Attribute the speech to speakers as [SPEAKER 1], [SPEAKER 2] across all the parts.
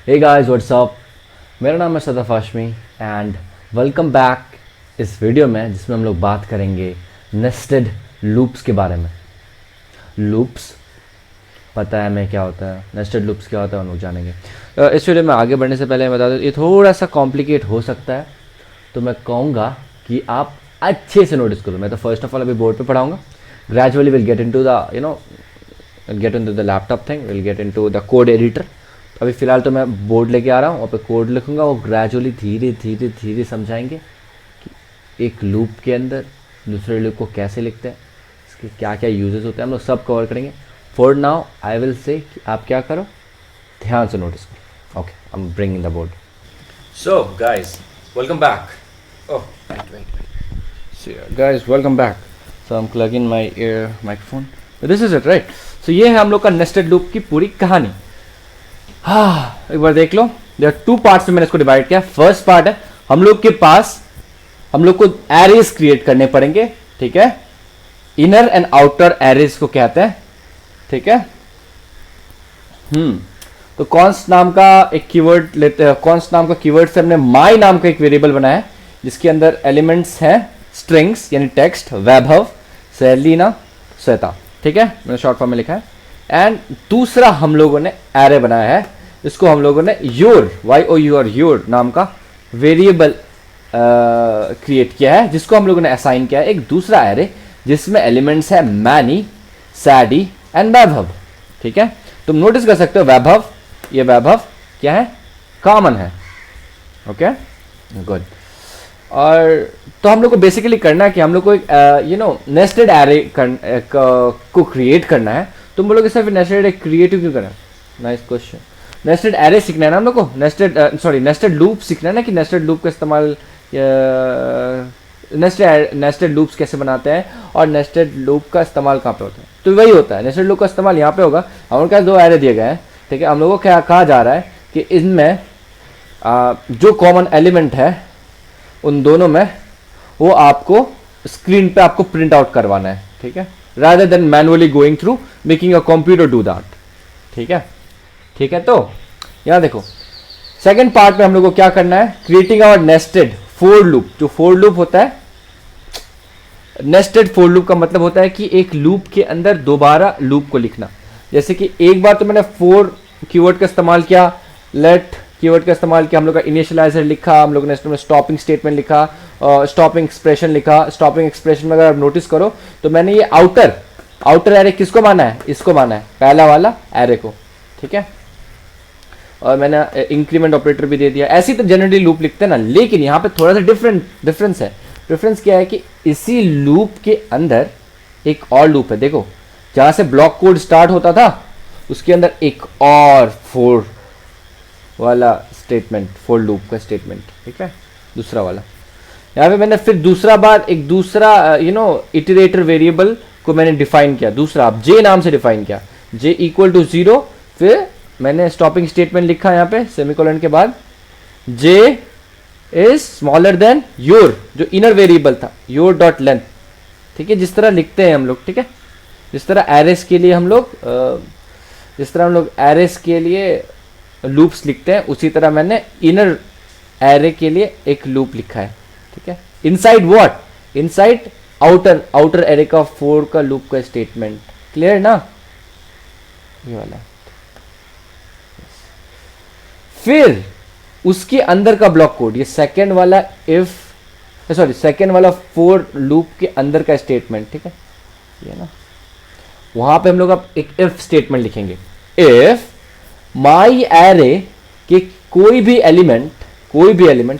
[SPEAKER 1] Hey guys what's up. मेरा नाम है Sadaf Hashmi and welcome back इस वीडियो में जिसमें हम लोग बात करेंगे नेस्टेड लूप्स के बारे में। लूप्स पता है हमें क्या होता है, नेस्टेड लूप्स क्या होता है हम लोग जानेंगे। इस वीडियो में आगे बढ़ने से पहले मैं बता दूँ ये थोड़ा सा कॉम्प्लिकेट हो सकता है, तो मैं कहूँगा कि आप अच्छे से नोटिस करो। मैं तो फर्स्ट ऑफ ऑल अभी बोर्ड पे पढ़ाऊँगा, gradually will get into the get into the laptop thing, will get into the code editor. अभी फ़िलहाल तो मैं बोर्ड लेके आ रहा हूँ, वहाँ पे कोड लिखूँगा, वो ग्रेजुअली धीरे धीरे धीरे समझाएंगे कि एक लूप के अंदर दूसरे लूप को कैसे लिखते हैं, इसके क्या क्या यूजेस होते हैं, हम लोग सब कवर करेंगे। For now I will say कि आप क्या करो, ध्यान से नोटिस करो। Okay, I am bringing the board. So guys welcome back. Oh wait guys welcome back. So I am plug in my ear microphone, this is it right. So ये है हम लोग का नेस्टेड लूप की पूरी कहानी। हाँ, एक बार देख लो, देयर आर टू पार्ट्स में मैंने इसको डिवाइड किया। फर्स्ट पार्ट है हम लोग के पास, हम लोग को एरेज क्रिएट करने पड़ेंगे, ठीक है। इनर एंड आउटर एरेज को कहते हैं, ठीक है। तो कॉन्स्ट नाम का एक कीवर्ड लेते हैं। कॉन्स्ट नाम का कीवर्ड से हमने माई नाम का एक वेरिएबल बनाया है जिसके अंदर एलिमेंट्स हैं स्ट्रिंग्स यानी टेक्स्ट, वैभव, सेलिना, श्वेता, ठीक है, मैंने शॉर्ट फॉर्म में लिखा है। एंड दूसरा हम लोगों ने एरे बनाया है, इसको हम लोगों ने योर योर नाम का वेरिएबल क्रिएट किया है, जिसको हम लोगों ने असाइन किया है एक दूसरा एरे जिसमें एलिमेंट्स है मैनी, सैडी एंड वैभव, ठीक है। तुम नोटिस कर सकते हो वैभव, ये वैभव क्या है, कॉमन है, ओके गुड। और तो हम लोग को बेसिकली करना है कि हम लोग को नेस्टेड एरे को क्रिएट करना है। तुम बोलोगे सर फिर नेस्टेड एरे क्रिएटिव क्यों करना है? Nice question. नेस्टेड एरे सीखना है ना हम लोग को, नेस्टेड लूप सीखना है ना, कि नेस्टेड लूप का इस्तेमाल, नेस्टेड लूप्स कैसे बनाते हैं और नेस्टेड लूप का इस्तेमाल कहाँ पे होता है। तो वही होता है, नेस्टेड लूप का इस्तेमाल यहाँ पे होगा। हमारे पास दो एरे दिए गए हैं, ठीक है। हम लोगों को क्या कहा जा रहा है कि इनमें जो कॉमन एलिमेंट है उन दोनों में वो आपको स्क्रीन पे आपको प्रिंट आउट करवाना है, ठीक है, rather than manually going through making a computer do that, ठीक है, ठीक है। तो यहाँ देखो सेकेंड पार्ट में हम लोग को क्या करना है, creating our nested for loop. जो फोर लूप होता है, नेस्टेड फोर लूप का मतलब होता है कि एक लूप के अंदर दोबारा लूप को लिखना। जैसे कि एक बार तो मैंने फोर कीवर्ड का इस्तेमाल किया, लेट कीवर्ड का इस्तेमाल किया, हम लोग का इनिशियलाइजर लिखा, हम लोग ने इसमें स्टॉपिंग स्टेटमेंट लिखा, स्टॉपिंग एक्सप्रेशन लिखा। स्टॉपिंग एक्सप्रेशन में अगर आप नोटिस करो तो मैंने ये आउटर एरे किसको माना है, इसको माना है, पहला वाला एरे को, ठीक है। और मैंने इंक्रीमेंट ऑपरेटर भी दे दिया। ऐसी तो जनरली लूप लिखते हैं ना, लेकिन यहाँ पे थोड़ा सा डिफरेंस है। डिफरेंस क्या है कि इसी लूप के अंदर एक और लूप है। देखो जहाँ से ब्लॉक कोड स्टार्ट होता था उसके अंदर एक और फोर वाला स्टेटमेंट, फोर लूप का स्टेटमेंट, ठीक है, दूसरा वाला। यहाँ पे मैंने फिर दूसरा बार एक दूसरा इटरेटर वेरिएबल को मैंने डिफाइन किया, दूसरा आप जे नाम से डिफाइन किया, जे इक्वल टू 0। फिर मैंने स्टॉपिंग स्टेटमेंट लिखा यहाँ पे सेमीकोलन के बाद, जे इज स्मॉलर देन योर, जो इनर वेरिएबल था, योर डॉट लेंथ, ठीक है, जिस तरह लिखते हैं हम लोग, ठीक है, जिस तरह एरेस के लिए हम लोग एरेस के लिए लूप्स लिखते हैं, उसी तरह मैंने इनर एरे के लिए एक लूप लिखा है, ठीक है। Inside what, inside outer array का 4 का लूप का स्टेटमेंट, क्लियर ना, ये वाला। फिर उसके अंदर का ब्लॉक कोड, ये सेकंड वाला सेकंड वाला 4 लूप के अंदर का स्टेटमेंट, ठीक है, ये ना, वहां पे हम लोग अब एक इफ स्टेटमेंट लिखेंगे। इफ माई एरे के कोई भी एलिमेंट,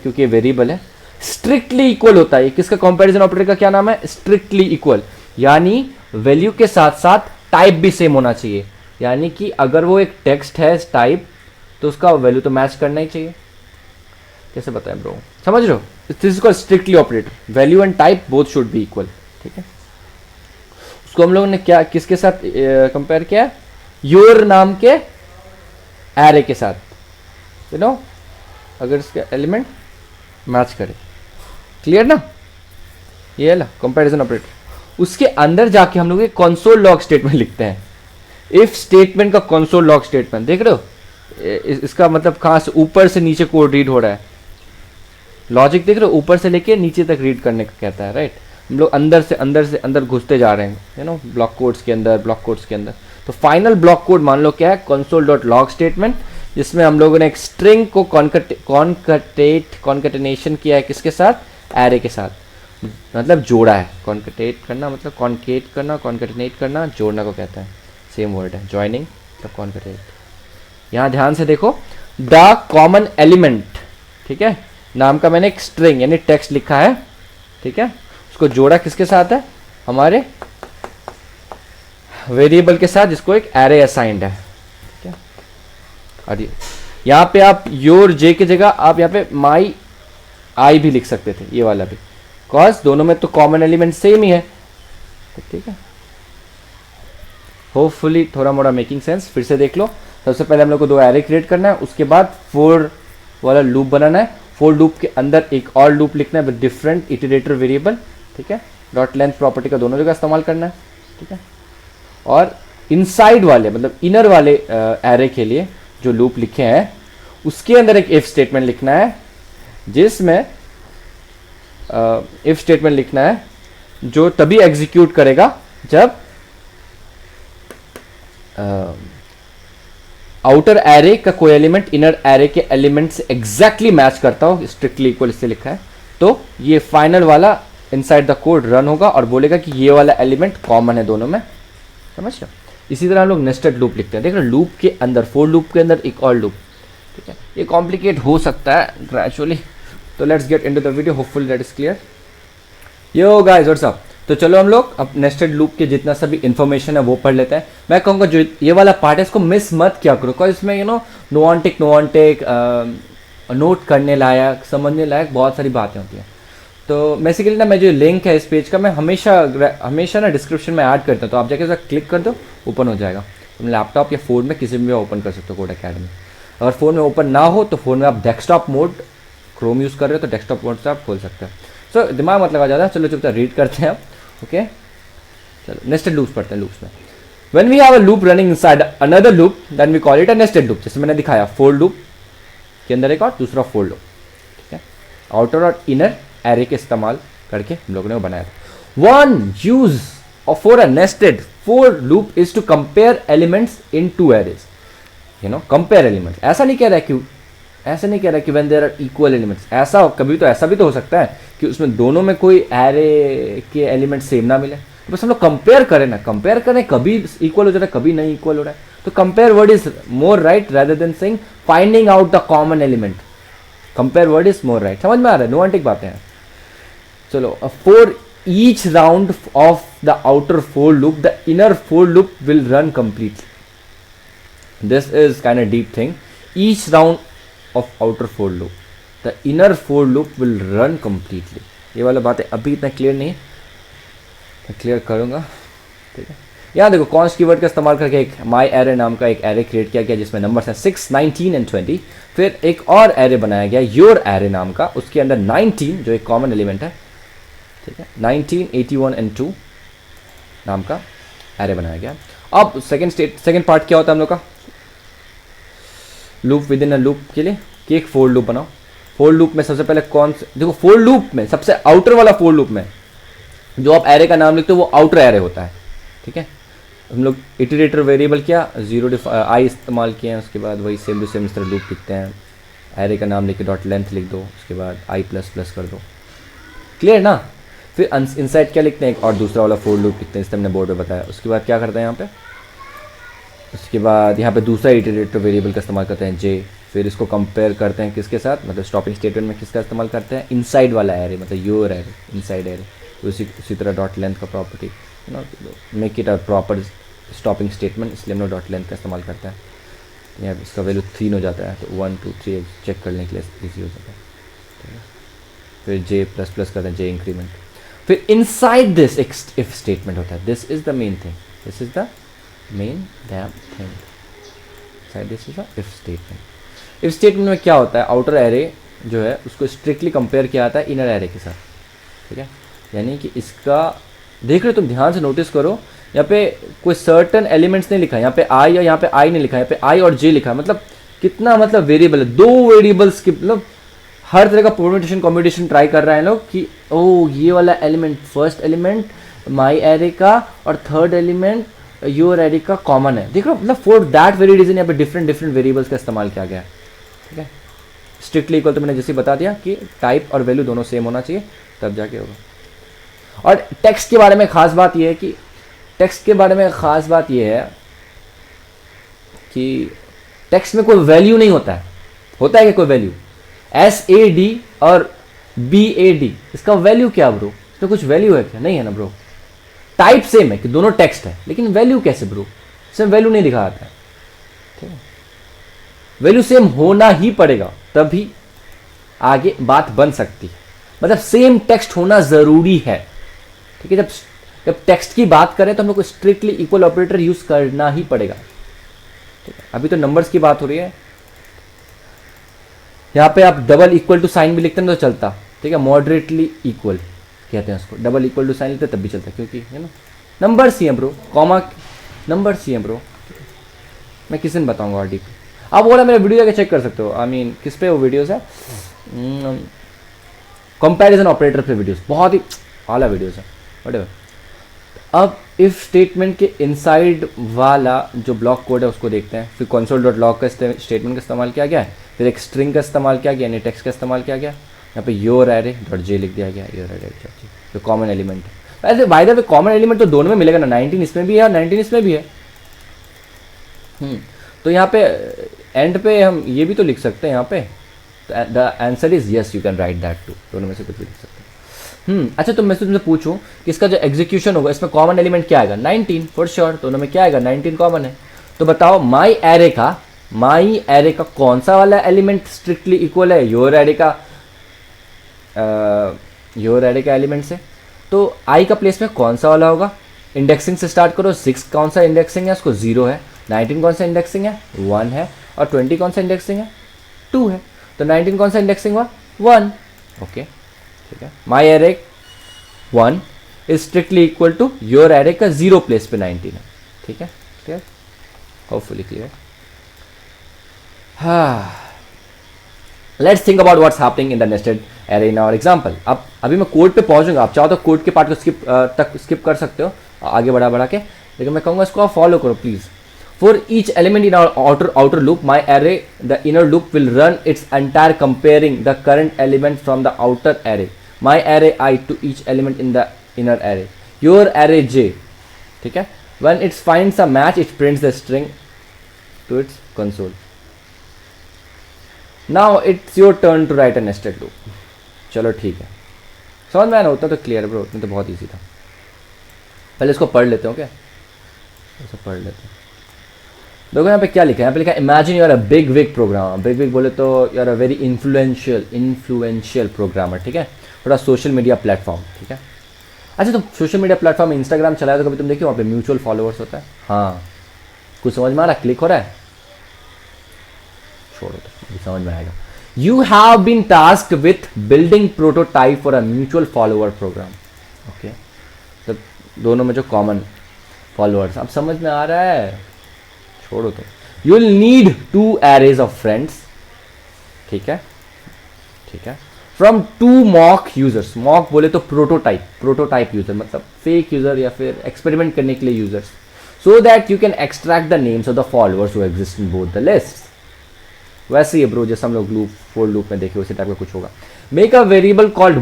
[SPEAKER 1] क्योंकि ये वेरिएबल है, स्ट्रिक्टली इक्वल होता है। किसका कंपैरिजन ऑपरेटर का क्या नाम है, स्ट्रिक्टली इक्वल, यानी वैल्यू के साथ साथ टाइप भी सेम होना चाहिए। यानी कि अगर वो एक टेक्स्ट है टाइप, तो उसका वैल्यू तो मैच करना ही चाहिए। कैसे बताएं ब्रो, समझ रहे हो, this is called strictly operator, value and type both should be equal, ठीक है। उसको हम लोगों ने क्या किसके साथ कंपेयर किया, योर नाम के एरे के साथ, अगर इसका एलिमेंट मैच करे, क्लियर ना, ये है कंपैरिजन ऑपरेटर। उसके अंदर जाके हम लोग एक कंसोल लॉग स्टेटमेंट लिखते हैं, इफ स्टेटमेंट का कंसोल लॉग स्टेटमेंट, देख रहे हो, इसका मतलब कहाँ से, ऊपर से नीचे कोड रीड हो रहा है। लॉजिक देख रहे हो, ऊपर से लेके नीचे तक रीड करने का कहता है, राइट। हम लोग अंदर से अंदर घुसते जा रहे हैं, यू नो, ब्लॉक कोड्स के अंदर। तो फाइनल ब्लॉक कोड मान लो क्या है, console.log स्टेटमेंट, जिसमें हम लोगों ने एक स्ट्रिंग को कॉन्कटेनेशन किया है किसके साथ, एरे के साथ, मतलब जोड़ा है। कॉन्कटेट करना मतलब कॉन्केट करना, कॉन्कटेनेट करना जोड़ना को कहता है, सेम वर्ड है, ज्वाइनिंग मतलब कॉन्कटेट। यहाँ ध्यान से देखो, द कॉमन एलिमेंट, ठीक है, नाम का मैंने एक स्ट्रिंग यानी टेक्स्ट लिखा है, ठीक है, उसको जोड़ा किसके साथ है, हमारे वेरिएबल के साथ, जिसको एक एरे असाइंड है, ठीक है। और यहाँ पे आप योर जे की जगह आप यहाँ पे माई आई भी लिख सकते थे, ये वाला भी, कॉज दोनों में तो कॉमन एलिमेंट सेम ही है, तो ठीक है। होपफुली थोड़ा मोड़ा मेकिंग सेंस। फिर से देख लो, सबसे पहले हम लोग को दो एरे क्रिएट करना है, उसके बाद फोर वाला लूप बनाना है, फोर लूप के अंदर एक और लूप लिखना है विद डिफरेंट इटरेटर वेरिएबल, ठीक है। डॉट लेंथ प्रॉपर्टी का दोनों जगह इस्तेमाल करना है, ठीक है। और इनसाइड वाले मतलब इनर वाले एरे के लिए जो लूप लिखे हैं उसके अंदर एक इफ स्टेटमेंट लिखना है, जिसमें इफ स्टेटमेंट लिखना है जो तभी एग्जीक्यूट करेगा जब आउटर एरे का कोई एलिमेंट इनर एरे के एलिमेंट से एग्जैक्टली मैच करता हो, स्ट्रिक्टली इक्वल इससे लिखा है, तो ये फाइनल वाला इनसाइड द कोड रन होगा और बोलेगा कि ये वाला एलिमेंट कॉमन है दोनों में, समझ लो। इसी तरह हम लोग नेस्टेड लूप लिखते हैं, देख रहे लूप के अंदर, फोर लूप के अंदर एक और लूप, ठीक है। ये कॉम्प्लिकेट हो सकता है ग्रेजुअली, तो let's get into the video, hopefully that is clear. Yo guys what's up. तो चलो हम लोग अब नेस्टेड लूप के जितना सभी इन्फॉर्मेशन है वो पढ़ लेते हैं। मैं कहूँगा जो ये वाला पार्ट है इसको मिस मत क्या करो, बिकॉज इसमें you know no on take note करने लायक, समझने लायक बहुत सारी बातें होती हैं। तो बेसिकली ना मैं जो लिंक है इस पेज का मैं हमेशा ना डिस्क्रिप्शन में ऐड करता हूँ, तो आप जाके उसे क्लिक कर दो, ओपन हो जाएगा। तुम लैपटॉप या फ़ोन में किसी में भी ओपन कर सकते हो कोड अकेडमी। अगर फ़ोन में ओपन ना हो तो फ़ोन में आप डेस्कटॉप मोड क्रोम यूज़ कर रहे हो तो डेस्कटॉप मोड से आप खोल सकते हो। सो दिमाग मत लगा ज़्यादा, चलो चुपचाप रीड करते हैं आप, ओके। चलो नेस्टेड लूप्स पढ़ते हैं। लूप्स में when we have a loop running inside another loop then we call it a nested loop. जैसे मैंने दिखाया, फोर लूप के अंदर एक और दूसरा फोर लूप, ठीक है। आउटर और इनर एरे के इस्तेमाल करके हम लोगों ने वो बनाया था। One use for a nested for loop is to compare elements in two arrays, you know, compare elements. ऐसा नहीं कह रहा कि when there are equal elements, ऐसा कभी तो ऐसा भी तो हो सकता है कि उसमें दोनों में कोई एरे के एलिमेंट सेम ना मिले, तो बस हम लोग कंपेयर करें ना, कंपेयर करें, कभी इक्वल हो जाता है कभी नहीं इक्वल हो रहा है, तो compare word is more right rather than saying finding out the common element. Compare word is more right, समझ में आ रहा है, नुआंटिक बातें हैं। चलो, for each round of the outer for loop the inner for loop will run completely. This is kind of deep thing. Each round of outer for loop the inner for loop will run completely. ये वाला बातें अभी इतना clear नहीं है, मैं clear करूंगा, ठीक है। यहाँ देखो, कॉन्स्ट कीवर्ड का इस्तेमाल करके एक माई एरे नाम का एक एरे क्रिएट किया गया जिसमें नंबर्स हैं 6, 19 एंड 20। फिर एक और एरे बनाया गया योर एरे नाम का, उसके अंदर 19 जो एक कॉमन एलिमेंट है, ठीक है, 19, 81 एंड 2 नाम का एरे बनाया गया। अब सेकेंड पार्ट क्या होता है हम लोग का loop with in a loop के लिए, कि एक फोर लूप बनाओ। फोर लूप में सबसे पहले कौन से, देखो फोर लूप में सबसे आउटर वाला फोर लूप में जो आप एरे का नाम लिखते हो वो आउटर एरे होता है, ठीक है। हम लोग इटरेटर वेरिएबल क्या 0 आई इस्तेमाल किए हैं, उसके बाद वही सेम टू सेम इस तरह लूप लिखते हैं। एरे का नाम लिख के डॉट लेंथ लिख दो, उसके बाद i++ कर दो, क्लियर ना। फिर इनसाइड क्या लिखते हैं, एक और दूसरा वाला फोर लूप लिखते हैं, इससे हमने बोर्ड पे बताया। उसके बाद क्या करते हैं यहाँ पे, उसके बाद यहाँ पे दूसरा इटरेटर वेरिएबल का इस्तेमाल करते हैं j। फिर इसको कंपेयर करते हैं किसके साथ, मतलब स्टॉपिंग स्टेटमेंट में किसका इस्तेमाल करते हैं, इनसाइड वाला एरे, मतलब योर एरे, इनसाइड एरे। उसी तरह डॉट लेंथ का property, you know, make it a proper stopping statement, इसलिए हम लोग डॉट लेंथ का इस्तेमाल करते हैं। यहाँ इसका वैल्यू 3 हो जाता है, तो 1 2 3 चेक करने के लिए ईजी हो जाता है, ठीक है। फिर j++ करते हैं, j इंक्रीमेंट। फिर इनसाइड दिस एक इफ स्टेटमेंट होता है, this is the main thing, this is the main damn thing. Inside this is the if statement. If statement में क्या होता है, आउटर एरे जो है उसको स्ट्रिक्टली कंपेयर किया जाता है इनर एरे के साथ, ठीक है। यानी कि इसका देख रहे हो तुम, ध्यान से नोटिस करो, यहाँ पे कोई सर्टन एलिमेंट्स नहीं लिखा है, यहाँ पे आई या यहाँ पे आई नहीं लिखा है, यहाँ पे आई और जे लिखा है। मतलब कितना मतलब वेरिएबल है, 2 वेरिएबल्स के मतलब हर तरह का परम्यूटेशन कॉम्बिनेशन ट्राई कर रहे हैं लोग कि ओ ये वाला एलिमेंट फर्स्ट एलिमेंट माई एरे का और थर्ड एलिमेंट योर एरे का कॉमन है। देख लो मतलब फॉर दैट वेरी रीजन यहाँ पे डिफरेंट डिफरेंट वेरिएबल्स का इस्तेमाल किया गया है। ठीक है, स्ट्रिक्टली इक्वल तो मैंने जैसे बता दिया कि टाइप और वैल्यू दोनों सेम होना चाहिए तब जाके होगा। और टेक्स्ट के बारे में खास बात यह है कि टेक्स्ट में कोई वैल्यू नहीं होता है। होता है कि कोई वैल्यू SAD और BAD इसका वैल्यू क्या ब्रो? इसमें कुछ वैल्यू है क्या? नहीं है ना ब्रो। टाइप सेम है कि दोनों टेक्स्ट है, लेकिन वैल्यू कैसे ब्रो? इसमें वैल्यू नहीं दिखा आता है। ठीक है, वैल्यू सेम होना ही पड़ेगा तभी आगे बात बन सकती है। मतलब सेम टेक्स्ट होना जरूरी है। ठीक है, जब टेक्स्ट की बात करें तो हम लोग को स्ट्रिक्टली इक्वल ऑपरेटर यूज करना ही पड़ेगा। ठीक है, अभी तो नंबर्स की बात हो रही है। यहाँ पे आप डबल इक्वल टू साइन भी लिखते हैं तो चलता। ठीक है, मॉडरेटली इक्वल कहते हैं उसको, डबल इक्वल टू साइन लिखते तब भी चलता है क्योंकि है ना नंबर्स ही हैं ब्रो, कॉमा नंबर्स ही हैं ब्रो। मैं किसी दिन बताऊंगा और डीपी। आप बोला मेरे वीडियो जाके चेक कर सकते हो। आई मीन किस पे वो वीडियोस है? कंपैरिजन ऑपरेटर पे वीडियोस, बहुत ही आला वीडियोस है व्हाटएवर। अब इफ स्टेटमेंट के इनसाइड वाला जो ब्लॉक कोड है उसको देखते हैं। फिर console.log का स्टेटमेंट का इस्तेमाल किया गया है, फिर एक स्ट्रिंग का इस्तेमाल किया गया, यानी टेक्स्ट का इस्तेमाल किया गया। यहाँ पे योर एरे डॉट जे लिख दिया गया, योर एरे जो कॉमन एलिमेंट है। ऐसे by the way common element तो दोनों में मिलेगा ना, 19 इसमें भी है और 19 इसमें भी है। तो यहाँ पे एंड पे हम ये भी तो लिख सकते हैं यहाँ पे, the answer is yes, you can write that too. दोनों में से कुछ भी लिख सकते हैं। अच्छा, तो मैं तुमसे पूछूं कि इसका जो एग्जीक्यूशन होगा इसमें कॉमन एलिमेंट क्या आएगा? 19 फॉर श्योर। दोनों में क्या आएगा? 19 कॉमन है। तो बताओ माई एरे का कौन सा वाला एलिमेंट स्ट्रिक्टली इक्वल है योर एरे का एलिमेंट से? तो आई का प्लेस में कौन सा वाला होगा? इंडेक्सिंग से स्टार्ट करो। 6 कौन सा इंडेक्सिंग है? उसको 0 है। 19 कौन सा इंडेक्सिंग है? 1 है। और 20 कौन सा इंडेक्सिंग है? 2 है। तो 19 कौन सा इंडेक्सिंग हुआ? 1। ओके, ठीक है। My array 1 is strictly equal to your array का 0 प्लेस पे 19 है। ठीक है, clear? Hopefully clear. Let's think about what's happening in the nested array in our example. अब अभी मैं कोड पे पहुंचूंगा, आप चाहो तो कोड के पार्ट को स्किप कर सकते हो आगे बढ़ा के, लेकिन मैं कहूंगा इसको आप फॉलो करो please. For each element in our outer loop, my array, the inner loop will run its entire comparing the current element from the outer array, my array I to each element in the inner array, your array J. ठीक है? When it finds a match, it prints the string to its console. Now it's your turn to write a nested loop. चलो ठीक है, समझ में आना होता तो क्लियर ब्रो, उतने तो बहुत ईजी था। पहले इसको पढ़ लेते हो क्या? इसको पढ़ लेते हैं। देखो यहाँ पे क्या लिखा है? यहाँ पे लिखा है imagine you are a bigwig programmer. Bigwig बोले तो you are a very influential programmer. ठीक है, थोड़ा सोशल मीडिया प्लेटफॉर्म। ठीक है, अच्छा तो सोशल मीडिया प्लेटफॉर्म इंस्टाग्राम चलाया तो कभी तुम देखिए वहाँ पे म्यूचुअल फॉलोअर्स होता है। हाँ, कुछ समझ में आ रहा है? क्लिक हो रहा है? छोड़ो तो समझ में आएगा। You have been tasked with building prototype for a mutual follower program. Okay, तो दोनों में जो कॉमन फॉलोअर्स, अब समझ में आ रहा है? छोड़ो तो। You will need 2 arrays of friends. ठीक है, ठीक है, फ्रॉम 2 मॉक यूजर्स। मॉक बोले तो प्रोटोटाइप यूजर, मतलब फेक यूजर या फिर एक्सपेरिमेंट करने के लिए users, so that you can extract the names of the followers who exist in both the list. वैसे ही ब्रो जैसे हम लोग फॉर लूप में देखे उसी टाइप का कुछ होगा। Make a variable called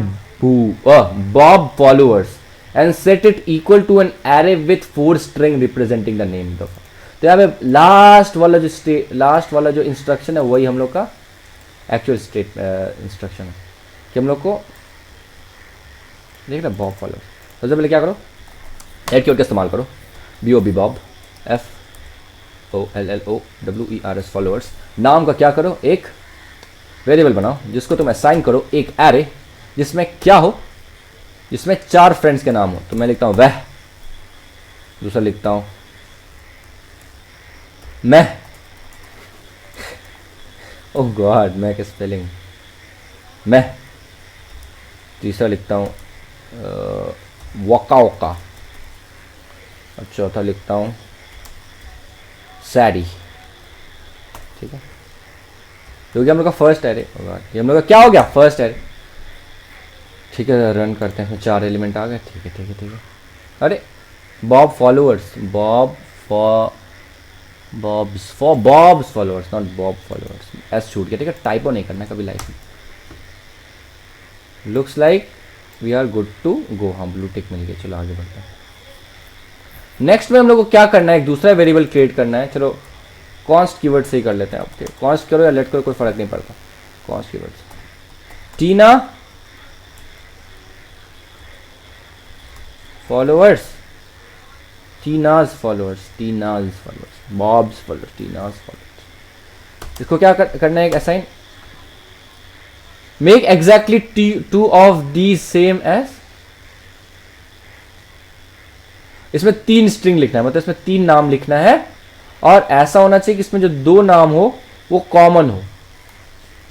[SPEAKER 1] Bob followers and set it equal to an array with 4 string representing the name of. तो यहाँ पे लास्ट वाला जो इंस्ट्रक्शन है वही हम लोग का एक्चुअल इंस्ट्रक्शन है कि हम लोग को देख रहे बॉब फॉलो। सबसे पहले क्या करो? एड कीवर्ड का इस्तेमाल करो, BOB बॉब, FOLLOWERS फॉलोअर्स। नाम का क्या करो? एक वेरिएबल बनाओ जिसको तुम असाइन करो एक एरे जिसमें क्या हो? जिसमें 4 फ्रेंड्स के नाम हो। तो मैं लिखता हूँ वह, दूसरा लिखता हूँ मैं, ओह गॉड मैं क्या स्पेलिंग, मैं, तीसरा लिखता हूँ वका वका, और चौथा लिखता हूँ सैडी। ठीक है, जो कि हम लोग का फर्स्ट एरे होगा। ये हम लोग का क्या हो गया, फर्स्ट एरे। ठीक है, रन करते हैं, इसमें 4 एलिमेंट आ गए। ठीक है ठीक है ठीक है। अरे Bob followers, Bob's followers, not Bob followers. S छूट गया, ठीक है, टाइपो नहीं करना कभी लाइफ में। Looks like we are good to go. हाँ, ब्लू टिक मिल गया, चलो आगे बढ़ते हैं। नेक्स्ट में हम लोग को क्या करना है, एक दूसरा वेरिएबल क्रिएट करना है। चलो कॉन्स्ट कीवर्ड से ही कर लेते हैं। आपके कॉन्स्ट करो या लेट करो, कोई फर्क नहीं पड़ता। कॉन्स्ट कीवर्ड से Tina followers, Tina's followers, Bob's followers, Tina's followers. इसको क्या करना है, एक assign, make exactly two of the same age. इसमें 3 स्ट्रिंग लिखना है, मतलब इसमें 3 नाम लिखना है, और ऐसा होना चाहिए कि इसमें जो 2 नाम हो वो कॉमन हो।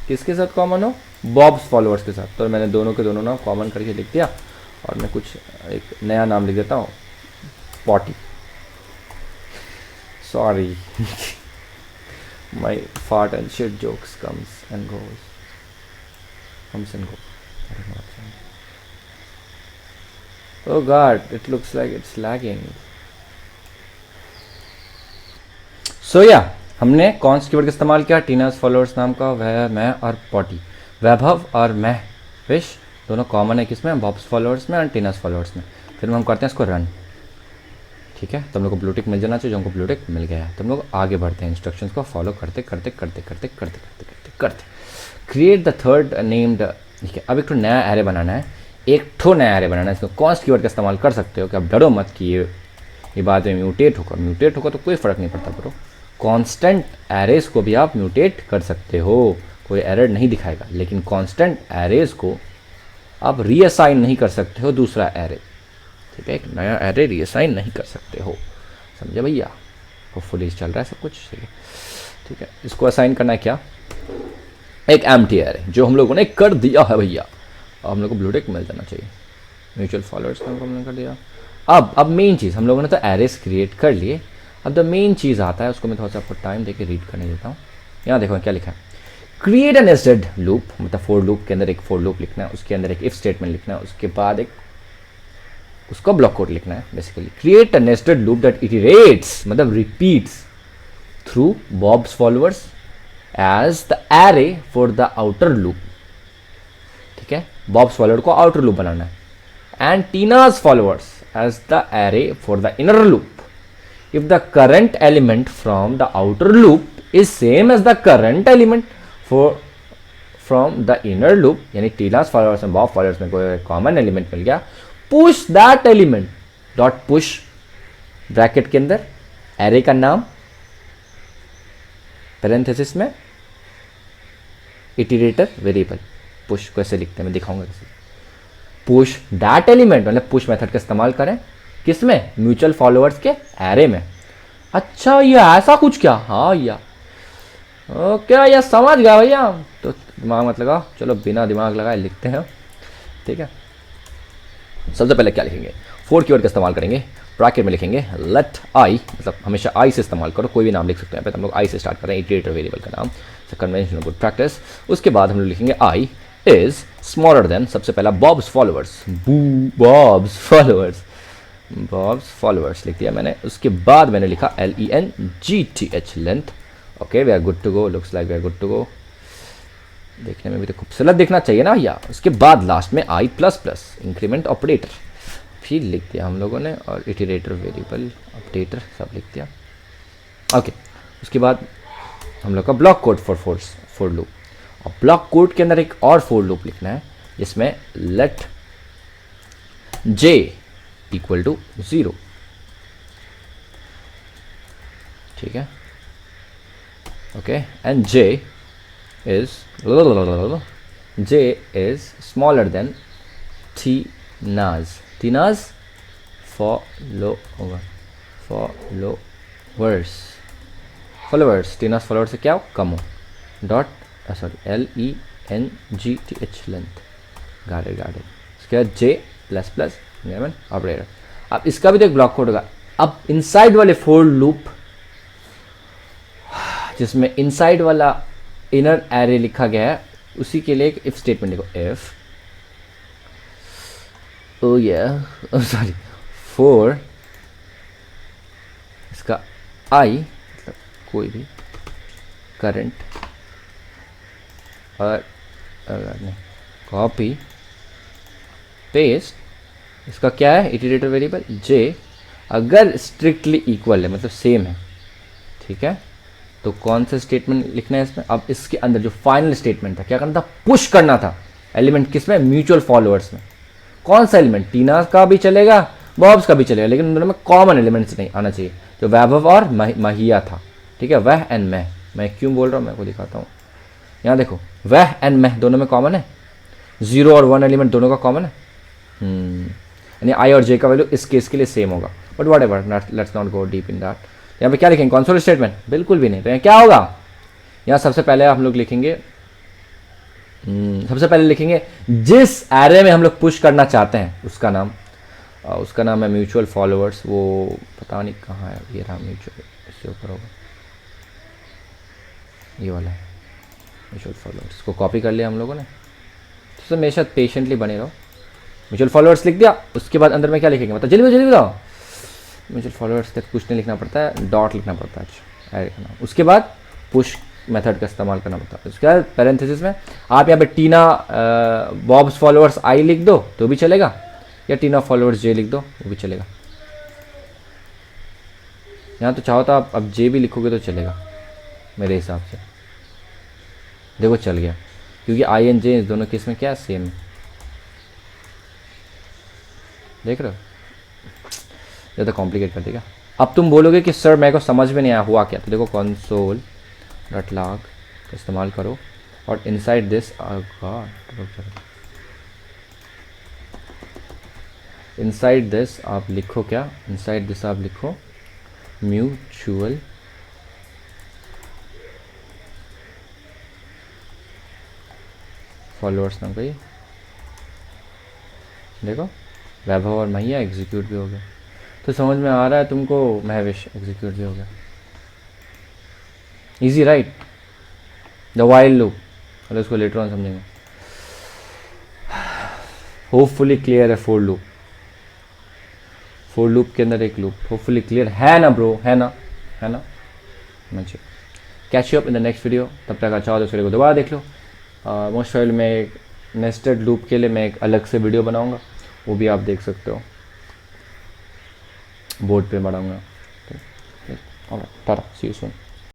[SPEAKER 1] किसके साथ कॉमन हो, बॉब्स फॉलोअर्स के साथ। तो मैंने दोनों के दोनों नाम कॉमन करके लिख दिया, और मैं कुछ एक नया नाम लिख देता हूँ, potty. Sorry my fart and shit jokes comes and goes. Oh God, it looks like it's lagging. So yeah, हमने कॉन्स्ट कीवर्ड का इस्तेमाल किया, टीनास फॉलोअर्स नाम का, वह, मैं और पॉटी। वैभव और मैं विश दोनों कॉमन है किसमें, बॉब्स फॉलोअर्स में और टीनास फॉलोअर्स में। फिर हम करते हैं इसको रन। ठीक है, तो हम लोग को ब्लूटिक मिल जाना चाहिए, जो हमको ब्लूटिक मिल गया है। तो हम लोग आगे बढ़ते हैं, इंस्ट्रक्शंस को फॉलो करते करते करते करते करते करते करते करते क्रिएट द थर्ड नेम्ड। ठीक है, अब एक तो नया एरे बनाना है, एक ठो नया एरे बनाना है। इसको कॉन्स्ट कीवर्ड का इस्तेमाल कर सकते हो कि आप डरो मत कि ये बाद में म्यूटेट होगा तो कोई फ़र्क नहीं पड़ता ब्रो। कांस्टेंट एरेज को भी आप म्यूटेट कर सकते हो, कोई एरर नहीं दिखाएगा। लेकिन कांस्टेंट एरेज को आप रीअसाइन नहीं कर सकते हो दूसरा एरे। ठीक है, एक नया एरे रीअसाइन नहीं कर सकते हो, समझे भैया। होपफुली चल रहा है सब कुछ, ठीक है। इसको असाइन करना है क्या, एक एम्प्टी एरे, जो हम लोगों ने कर दिया है भैया। हम लोग को ब्लूटिक मिल जाना चाहिए। म्यूचुअल फॉलोअर्स का हमने कर दिया। अब मेन चीज़, हम लोगों ने तो एरेस क्रिएट कर लिए, अब द मेन चीज़ आता है, उसको मैं थोड़ा सा आपको टाइम देके रीड करने देता हूँ। यहाँ देखो क्या लिखा है, क्रिएट अ नेस्टेड लूप, मतलब फॉर लूप के अंदर एक फॉर लूप लिखना है, उसके अंदर एक इफ स्टेटमेंट लिखना है, उसके बाद एक उसका ब्लॉक कोड लिखना है। Basically create a nested loop that iterates, मतलब repeats through Bob's followers as the array for the outer loop. ठीक है, बॉब्स फॉलोअर को आउटर लूप बनाना है, and Tina's followers as the array for the inner loop if the current element from the outer loop is same as the current element from the inner loop, यानी Tina's followers और Bob followers में कोई common element मिल गया, push that element dot push bracket के अंदर array का नाम, parenthesis में इटरेटर वेरिएबल। पुश को ऐसे लिखते हैं, मैं दिखाऊंगा कैसे। पुश दैट एलिमेंट, मतलब पुश मेथड का इस्तेमाल करें किसमें, म्यूचुअल फॉलोअर्स के एरे में। अच्छा ये ऐसा कुछ क्या, हाँ भैया ओके भैया समझ गया भैया, तो दिमाग मत लगाओ, चलो बिना दिमाग लगाए लिखते हैं। ठीक है, सबसे पहले क्या लिखेंगे, फोर कीवर्ड का इस्तेमाल करेंगे, ब्रैकेट में लिखेंगे लेट आई, मतलब हमेशा आई से इस्तेमाल करो, कोई भी नाम लिख सकते हैं, हम लोग आई से स्टार्ट कर रहे हैं, इटरेटर वेरिएबल का नाम, कन्वेंशनल गुड प्रैक्टिस। उसके बाद हम लोग लिखेंगे आई इज स्मॉलर देन, सबसे पहला बॉब्स फॉलोअर्स, बॉब्स फॉलोअर्स लिख दिया मैंने। उसके बाद मैंने लिखा LENGTH length. Okay we are good to go, looks like we are good to go, देखने में भी तो खूबसूरत दिखना चाहिए ना भैया। उसके बाद लास्ट में I plus plus increment operator फिर लिख दिया हम लोगों ने, और इटरेटर वेरिएबल ऑपरेटर सब लिख दिया। ओके, उसके बाद हम लोग का ब्लॉक कोड फॉर लूप, और ब्लॉक कोड के अंदर एक और फॉर लूप लिखना है जिसमें लेट j इक्वल टू 0। ठीक है, okay, and j is smaller than Tina's followers Tina's followers से क्या हो, कम हो, डॉट LENGTH लेंथ, गार्डेड उसके बाद J प्लस प्लस ऑपरेटर। अब इसका भी तो एक ब्लॉक कोड होगा। अब इनसाइड वाले फोर लूप, जिसमें इनसाइड वाला इनर एरे लिखा गया है, उसी के लिए एक इफ स्टेटमेंट लिखो, इफ सॉरी फॉर इसका आई मतलब कोई भी करंट और नहीं कॉपी पेस्ट इसका क्या है इटरेटिव वेरिएबल जे, अगर स्ट्रिक्टली इक्वल है मतलब सेम है, ठीक है, तो कौन सा स्टेटमेंट लिखना है इसमें। अब इसके अंदर जो फाइनल स्टेटमेंट था क्या करना था, पुश करना था एलिमेंट किसमें, म्यूचुअल फॉलोअर्स में। कौन सा एलिमेंट, टीना का भी चलेगा बॉब्स का भी चलेगा, लेकिन उन दोनों में कॉमन एलिमेंट्स नहीं आना चाहिए, जो वैभव और महिया था, ठीक है, वह एंड मैं क्यों बोल रहा हूँ मैं को दिखाता हूँ। यहाँ देखो वह एंड मैं दोनों में कॉमन है, 0 और 1 एलिमेंट दोनों का कॉमन है, यानी आई और जे का वैल्यू इस केस के लिए सेम होगा, but what ever let's not go deep in that. यहाँ पे क्या लिखेंगे, कंसोल स्टेटमेंट, बिल्कुल भी नहीं। तो यहाँ क्या होगा, यहाँ सबसे पहले हम लोग लिखेंगे सबसे पहले लिखेंगे जिस एरे में हम लोग पुश करना चाहते हैं उसका नाम है म्यूचुअल फॉलोअर्स। वो पता नहीं कहाँ है, ये रहा म्यूचुअल, इससे ऊपर होगा, ये वाला है म्यूचुअल फॉलोअर्स। इसको कॉपी कर लिया हम लोगों ने, तो हमेशा पेशेंटली बने रहो। म्यूचुअल फॉलोअर्स लिख दिया, उसके बाद अंदर में क्या लिखेंगे, मतलब जल्दी बताओ। म्यूचुअल फॉलोअर्स तक कुछ नहीं लिखना पड़ता है, डॉट लिखना पड़ता है, अच्छा एरे का नाम। उसके बाद पुश मेथड का इस्तेमाल करना पड़ता है। उसके बाद पैरेंथेसिस में आप यहाँ पे टीना बॉब्स फॉलोअर्स आई लिख दो तो भी चलेगा, या टीना फॉलोअर्स जे लिख दो वो भी चलेगा। यहाँ तो चाहो तो आप अब जे भी लिखोगे तो चलेगा मेरे हिसाब से, देखो चल गया, क्योंकि आई एंड जे इस दोनों केस में क्या सेम है, देख रहे हो, ज़्यादा कॉम्प्लिकेट कर देगा। अब तुम बोलोगे कि सर मेरे को समझ में नहीं आया हुआ क्या, तो देखो कंसोल डॉट लॉग का इस्तेमाल करो और इनसाइड दिस इनसाइड दिस आप लिखो क्या, इनसाइड दिस आप लिखो म्यूचुअल फॉलोअर्स नाम का, ये देखो वैभव और मैया एग्जीक्यूट भी हो गया। तो समझ में आ रहा है तुमको, महविश एग्जीक्यूट भी हो गया, easy right. The while loop, चलो इसको लेटर ऑन समझेंगे, होपफुली क्लियर है। फोर लूप के अंदर एक लूप, होपफुली क्लियर है ना ब्रो, है ना मुझे catch you up in the next video. तब तक अच्छा हो तो इस वीडियो को दोबारा देख लो। मोस्ट फाइल में एक नेस्टेड लूप के लिए मैं एक अलग से वीडियो बनाऊंगा, वो भी आप देख सकते हो, बोर्ड पे बनाऊंगा। टाटा, सी यू सून।